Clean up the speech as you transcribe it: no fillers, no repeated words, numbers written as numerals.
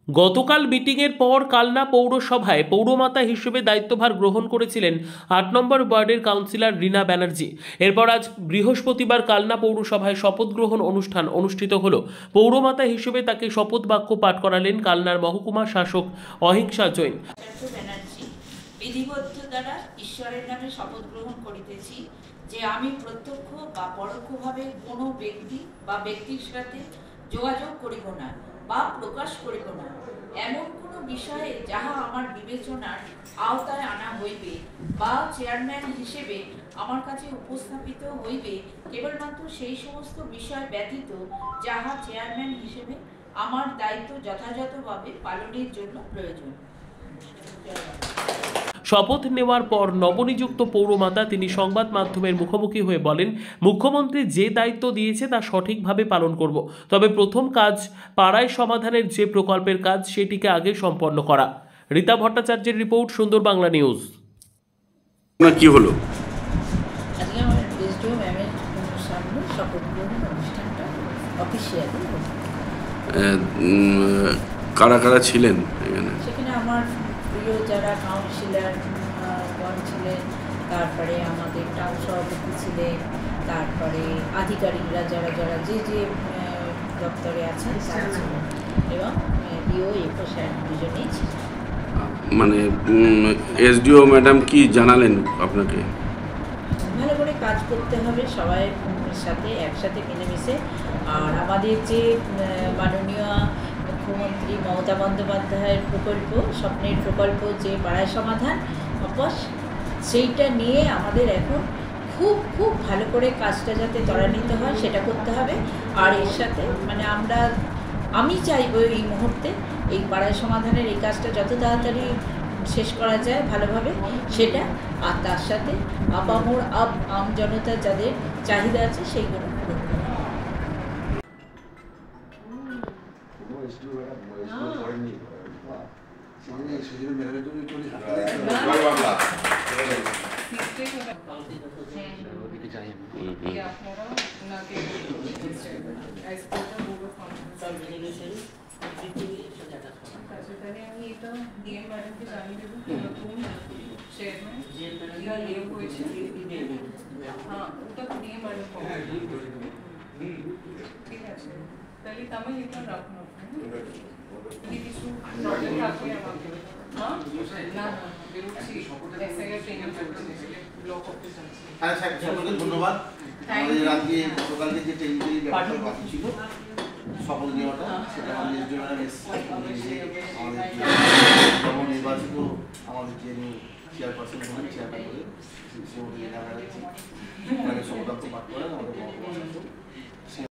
গতকাল মিটিংয়ের পর কালনা পৌরসভায় পৌরমাতা হিসেবে দায়িত্বভার গ্রহণ করেছিলেন ৮ নম্বর ওয়ার্ডের কাউন্সিলর রীনা ব্যানার্জি। এরপর আজ বৃহস্পতিবার কালনা পৌরসভায় শপথ গ্রহণ অনুষ্ঠান অনুষ্ঠিত হলো। পৌরমাতা হিসেবে তাকে শপথ বাক্য পাঠ করালেন কালনার মহকুমা শাসক অহিংসা জৈন। বিধিবদ্ধ দ্বারা ঈশ্বরের নামে শপথ গ্রহণ করিতেছি যে আমি প্রত্যক্ষ বা পরোক্ষভাবে কোনো ব্যক্তি বা ব্যক্তির সাথে যোগাযোগ করিব না বা প্রকাশ করিব না এমন কোনো বিষয়ে যাহা আমার বিবেচনার আওতায় আনা হইবে বা চেয়ারম্যান হিসেবে আমার কাছে উপস্থাপিত হইবে, কেবলমাত্র সেই সমস্ত বিষয় ব্যতীত যাহা চেয়ারম্যান হিসেবে আমার দায়িত্ব যথাযথভাবে পালনের জন্য প্রয়োজন। শপথ নেওয়ার পর নবনিযুক্ত পৌরমাতা তিনি সংবাদ মাধ্যমের মুখোমুখি হয়ে বলেন, মুখ্যমন্ত্রী যে দায়িত্ব দিয়েছে তা সঠিকভাবে পালন করব। তবে প্রথম কাজ পাড়ায় সমাধানের যে প্রকল্পের কাজ সেটিকে আগে সম্পন্ন করা। রীতা ভট্টাচার্যের রিপোর্ট, সুন্দর বাংলা নিউজ। কি হলো আজকে আমার এসডিও ম্যামের সামনে শপথ গ্রহণ অনুষ্ঠানটা অফিসিয়ালি কারা কারা ছিলেন এখানে? সেখানে আমার প্রিয় যারা কাউন্সিলর ছিলেন, তারপরে আমাদের টাউন সভাপতি ছিলেন, তারপরে আধিকারিকরা যারা যারা যে যে দপ্তরে আছেন তারা ছিলেন এবং ডিও এফও স্যার দুজনেই ছিলেন। মানে এসডিও ম্যাডাম কি জানালেন আপনাকে? ভালো করে কাজ করতে হবে সবাই সাথে একসাথে মিলেমিশে। আর আমাদের যে মাননীয় মুখ্যমন্ত্রী মমতা বন্দ্যোপাধ্যায়ের প্রকল্প, স্বপ্নের প্রকল্প যে পাড়ায় সমাধান অবশ, সেইটা নিয়ে আমাদের এখন খুব খুব ভালো করে কাজটা যাতে ত্বরান্বিত হয় সেটা করতে হবে। আর এর সাথে মানে আমি চাইবো এই মুহূর্তে এই পাড়ায় সমাধানের এই কাজটা যত তাড়াতাড়ি শেষ করা যায় ভালোভাবে সেটা, আর তার সাথে আপামর আম জনতার যাদের চাহিদা আছে সেইগুলো পূরণ করা। আমি এটা ডিএম ম্যাডামকে জানিয়ে দেবো নতুন চেয়ারম্যান হয়েছে। হ্যাঁ, ওটা তো ডিএম ম্যাডাম ঠিক আছে, তাহলে তাহলে এটা রাখুন যদি কিছু প্রবলেম থাকবে আমাকে। হ্যাঁ না না বেরোচ্ছি এসআইআর ট্রেনিং করছি ব্লক অফিস আছে। আচ্ছা ধন্যবাদ। আমাদের আজকে গতকালকে যে ট্রেনিং ব্যাপারটা বাকি ছিল শপথ নেওয়াটা, সেটা আমাদের আমাদের নির্বাচিত আমাদের যে চেয়ারপারসন হলেন চেয়ারম্যান হলেন শপথ বাক্য পাঠ করেন আমাদের